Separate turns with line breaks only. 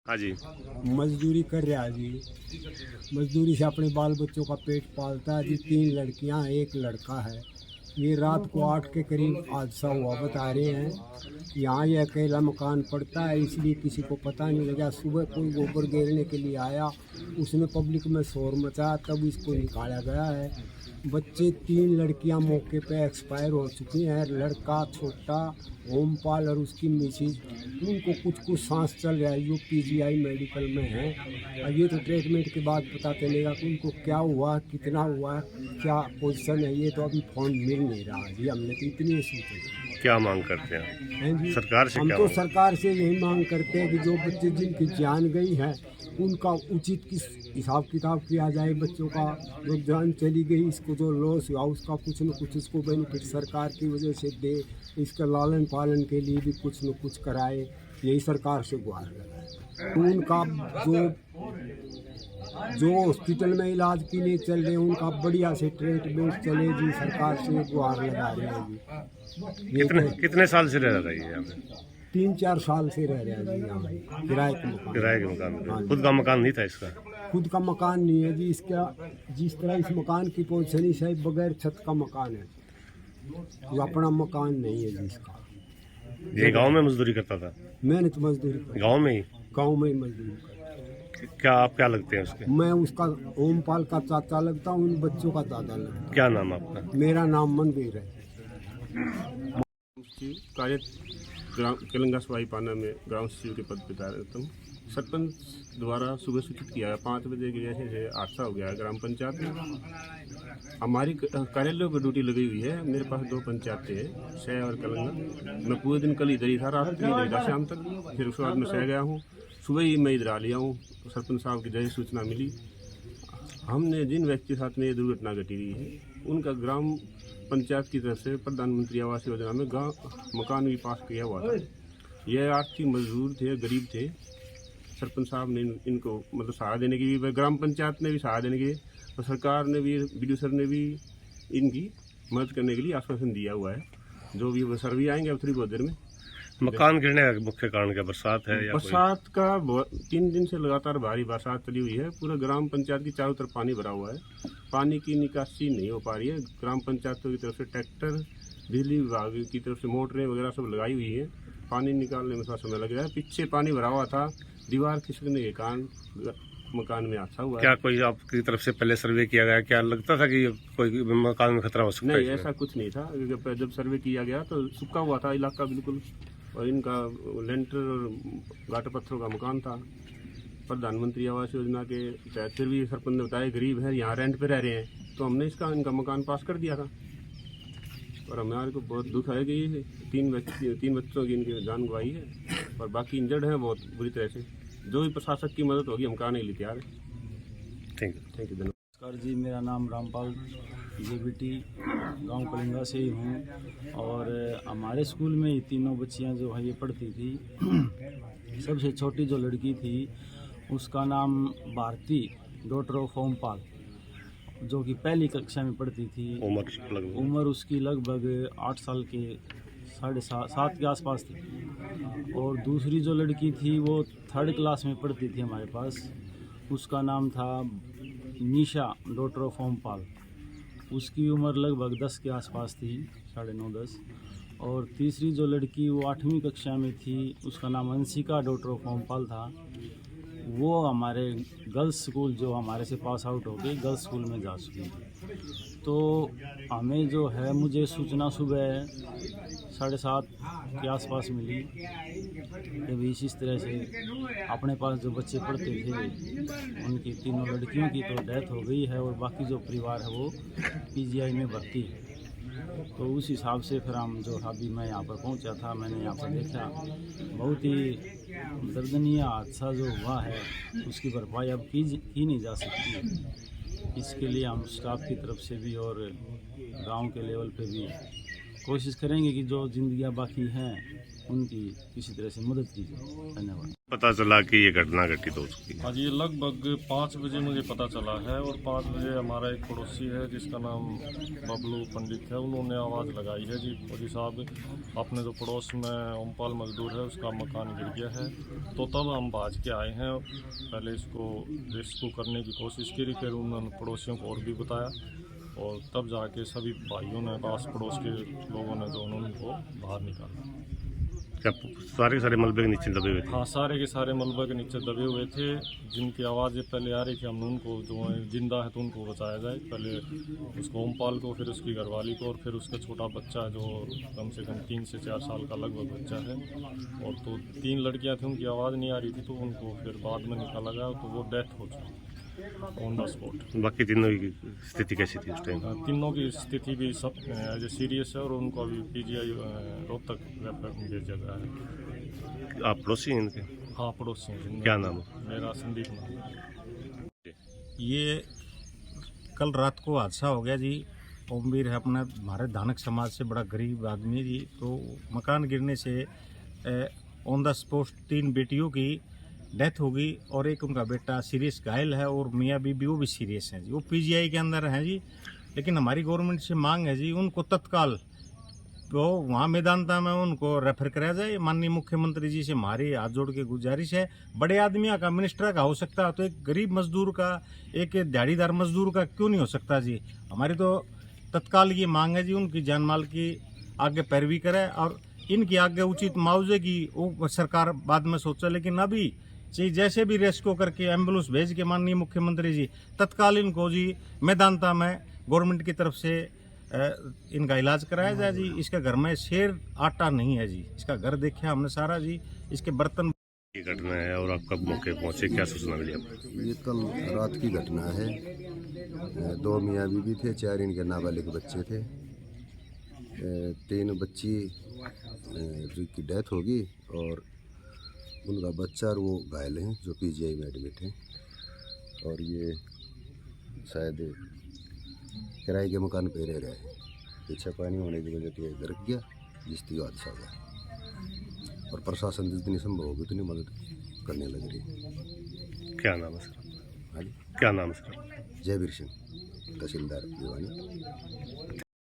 हाँ जी।
मजदूरी कर रहा है जी। मजदूरी से अपने बाल बच्चों का पेट पालता है जी। 3 लड़कियां एक लड़का है। ये रात को 8 के करीब हादसा हुआ बता रहे हैं। यहाँ ये अकेला मकान पड़ता है, इसलिए किसी को पता नहीं लगा। सुबह कोई गोबर घेरने के लिए आया, उसने पब्लिक में शोर मचाया, तब इसको निकाला गया है। बच्चे 3 लड़कियां मौके पे एक्सपायर हो चुकी हैं। लड़का छोटा ओमपाल और उसकी मिसिज, उनको कुछ सांस चल रहा है। जो पीजीआई मेडिकल में है। अब ये तो ट्रीटमेंट के बाद पता चलेगा कि उनको क्या हुआ, कितना हुआ, क्या पोजीशन है। ये तो अभी फोन मिल नहीं रहा जी। हमने तो इतनी सूचना।
क्या मांग करते हैं
जी
सरकार से?
हम
क्या
तो
मांग?
सरकार से यही मांग करते हैं कि जो बच्चे जिनकी जान गई है उनका उचित किस हिसाब किताब किया जाए। बच्चों का जो जान चली गई, इसको जो लॉस हुआ उसका कुछ न कुछ इसको बेनिफिट सरकार की वजह से दे। इसका लालन पालन के लिए भी कुछ न कुछ कराए, यही सरकार से गुहार लगाए। तो उनका जो हॉस्पिटल में इलाज के लिए चल रहे हैं उनका बढ़िया से ट्रीटमेंट चले जी। सरकार से गुहार लगा रहे हैं जी।
कितने साल से रह रही है यहाँ पे?
3-4 साल से रह रहे हैं जी यहाँ किराए के मकान।
किराए के मकान
हाँ
में?
जी।
खुद का मकान नहीं था इसका?
खुद का मकान नहीं है जी इसका। जिस तरह इस मकान की पोजीशन है, बगैर छत का मकान है। जो अपना मकान नहीं है जी इसका।
ये गांव में मजदूरी करता था?
मेहनत मजदूरी कर,
गांव में ही?
गाँव में ही मजदूरी कर।
क्या आप क्या लगते हैं उसके?
मैं उसका ओमपाल का चाचा लगता हूँ, उन बच्चों का दादा लगता
क्या नाम आपका?
हूँ। मेरा नाम मनवीर है।
कार्य ग्राम केलंगा सवाई पाना में ग्राम सचिव के पद पर कार्यरत हूँ। सरपंच द्वारा सुबह सूचित किया है 5 बजे के जैसे हादसा हो गया है ग्राम पंचायत में। हमारी कार्यालयों पर ड्यूटी लगी हुई है। मेरे पास 2 पंचायतें हैं, शह और कलंगा। मैं पूरे दिन कल इधर ही था, रात को इधर था शाम तक। फिर उसके बाद मैं शह गया हूँ, सुबह ही मैं इधर आ लिया हूँ। सरपंच साहब की जैसे सूचना मिली, हमने जिन व्यक्ति के साथ में ये दुर्घटना घटी हुई है उनका ग्राम पंचायत की तरफ से प्रधानमंत्री आवास योजना में मकान भी पास किया हुआ था। यह आर्थिक मजदूर थे, गरीब थे। सरपंच साहब ने इनको मतलब सहारा देने की भी, ग्राम पंचायत ने भी सहारा देने की, और सरकार ने भी, बीडीओ सर ने भी इनकी मदद करने के लिए आश्वासन दिया हुआ है। जो भी वो सर भी आएंगे अब थोड़ी बहुत देर में।
मकान गिरने का मुख्य कारण क्या बरसात है या
बरसात का 3 दिन से लगातार भारी बरसात चली हुई है। पूरा ग्राम पंचायत की चारों तरफ पानी भरा हुआ है। पानी की निकासी नहीं हो पा रही है। ग्राम पंचायतों की तरफ से ट्रैक्टर, बिजली विभाग की तरफ से मोटरें वगैरह सब लगाई हुई है। पानी निकालने में थोड़ा समय लग रहा है। पीछे पानी भरा हुआ था, दीवार खिसकने के कारण मकान में हादसा हुआ है।
क्या कोई आपकी तरफ से पहले सर्वे किया गया? क्या लगता था कि कोई मकान में खतरा हो सकता है?
नहीं, ऐसा कुछ नहीं था। जब सर्वे किया गया तो सूखा हुआ था इलाका बिल्कुल, और इनका लेंटर और गाटर पत्थरों का मकान था। प्रधानमंत्री आवास योजना के तहत फिर भी सरपंच ने बताया गरीब है, यहाँ रेंट पे रह रहे हैं, तो हमने इनका मकान पास कर दिया था। और हमारे को बहुत दुख है कि 3 बच्चों की इनकी जान गंवाई है, और बाकी इंजर्ड हैं बहुत बुरी तरह से। जो भी प्रशासक की मदद होगी हम करने के लिए तैयार है।
Thank you.
धन्यवाद।
नमस्कार जी, मेरा नाम रामपाल जेबीटी गांव कलिंगा से ही हूँ। और हमारे स्कूल में ही तीनों बच्चियां जो है ये पढ़ती थी। सबसे छोटी जो लड़की थी उसका नाम भारती, डॉटर ऑफ ओमपाल, जो कि पहली कक्षा में पढ़ती थी। उम्र उसकी लगभग 8 साल के 7.5 के आसपास थी। और दूसरी जो लड़की थी वो 3rd क्लास में पढ़ती थी हमारे पास। उसका नाम था निशा, डॉटर ऑफ ओमपाल। उसकी उम्र लगभग 10 के आसपास थी, 9.5-10। और तीसरी जो लड़की वो 8वीं कक्षा में थी, उसका नाम अंशिका, डॉटर ऑफ ओमपाल था। वो हमारे गर्ल्स स्कूल, जो हमारे से पास आउट हो गई, गर्ल्स स्कूल में जा चुकी थी। तो हमें जो है, मुझे सूचना सुबह 7:30 के आसपास मिली कि इस तरह से अपने पास जो बच्चे पढ़ते थे उनकी तीनों लड़कियों की तो डेथ हो गई है, और बाकी जो परिवार है वो पीजीआई में भर्ती है। तो उस हिसाब से फिर हम जो अभी मैं यहाँ पर पहुँचा था, मैंने यहाँ पर देखा बहुत ही दर्दनीय हादसा जो हुआ है, उसकी भरपाई अब की नहीं जा सकती। इसके लिए हम स्टाफ की तरफ से भी और गांव के लेवल पे भी कोशिश करेंगे कि जो जिंदगियां बाकी हैं उनकी किसी तरह से मदद की जाए। धन्यवाद।
पता चला कि ये घटना घटी तो उसकी
आज ये लगभग 5 बजे मुझे पता चला है और 5 बजे हमारा एक पड़ोसी है जिसका नाम बबलू पंडित है, उन्होंने आवाज़ लगाई है जी फौजी साहब अपने जो पड़ोस में ओमपाल मजदूर है उसका मकान गिर गया है। तो तब हम भाज के आए हैं, पहले इसको रेस्क्यू करने की कोशिश की, फिर उन्होंने पड़ोसियों को और भी बताया और तब जाके सभी भाइयों ने पास पड़ोस के लोगों ने जो उन्होंने उनको बाहर निकाला।
क्या सारे सारे मलबे के नीचे दबे हुए थे?
हाँ, सारे के सारे मलबे के नीचे दबे हुए थे, जिनकी आवाज़ें पहले आ रही थी। हमने उनको जो है जिंदा है तो उनको बचाया जाए, पहले उसको ओमपाल को, फिर उसकी घरवाली को और फिर उसका छोटा बच्चा जो कम से कम 3 से 4 साल का लगभग बच्चा है। और तो 3 लड़कियां थी, उनकी आवाज़ नहीं आ रही थी तो उनको फिर बाद में निकाला गया तो वो डेथ हो चुकी ऑन द स्पॉट।
बाकी तीनों की स्थिति कैसी थी उस टाइम?
तीनों की स्थिति भी सब एज सीरियस है और उनको अभी पीजीआई रोहतक रेफर भेजा गया है।
आप पड़ोसी हैं इनके?
हाँ, पड़ोसी हैं।
क्या नाम है?
मेरा संदीप नाम।
ये कल रात को हादसा हो गया जी। ओमवीर है अपना, हमारे धानक समाज से बड़ा गरीब आदमी है जी। तो मकान गिरने से ऑन द स्पॉट 3 बेटियों की डेथ हो गई और एक उनका बेटा सीरियस घायल है और मियाँ बीबी वो भी सीरियस हैं जी। वो पीजीआई के अंदर हैं जी। लेकिन हमारी गवर्नमेंट से मांग है जी उनको तत्काल तो वहाँ मैदानता में उनको रेफर कराया जाए। माननीय मुख्यमंत्री जी से हमारी हाथ जोड़ के गुजारिश है, बड़े आदमियों का मिनिस्टर का हो सकता है तो एक गरीब मजदूर का, एक दिहाड़ीदार मजदूर का क्यों नहीं हो सकता जी। हमारी तो तत्काल ये मांग है जी, उनकी जान माल की आगे पैरवी करे और इनकी आगे उचित मुआवजे की वो सरकार बाद में सोचे। लेकिन अभी जी जैसे भी रेस्क्यू करके एम्बुलेंस भेज के माननीय मुख्यमंत्री जी तत्काल इनको जी मैदानता में गवर्नमेंट की तरफ से इनका इलाज कराया जाए जी। इसके घर में शेर आटा नहीं है जी, इसका घर देखा हमने सारा जी, इसके बर्तन।
ये घटना है और आप कब मौके पहुंचे, क्या सूचना मिली आपको?
ये कल रात की घटना है। 2 मियाँ बीबी थे, 4 इनके नाबालिग बच्चे थे। 3 बच्ची की डेथ होगी और उनका बच्चा और वो घायल हैं जो पीजीआई में एडमिट हैं। और ये शायद किराए के मकान पे रह रहे हैं, पीछे पानी होने की वजह से गिर गया जिसकी हादसा हुआ। और प्रशासन जितनी संभव होगी उतनी मदद करने लग रही है।
क्या नाम है सर?
हाँ जी,
क्या नाम है सर?
जयवीर सिंह, तहसीलदार भिवानी।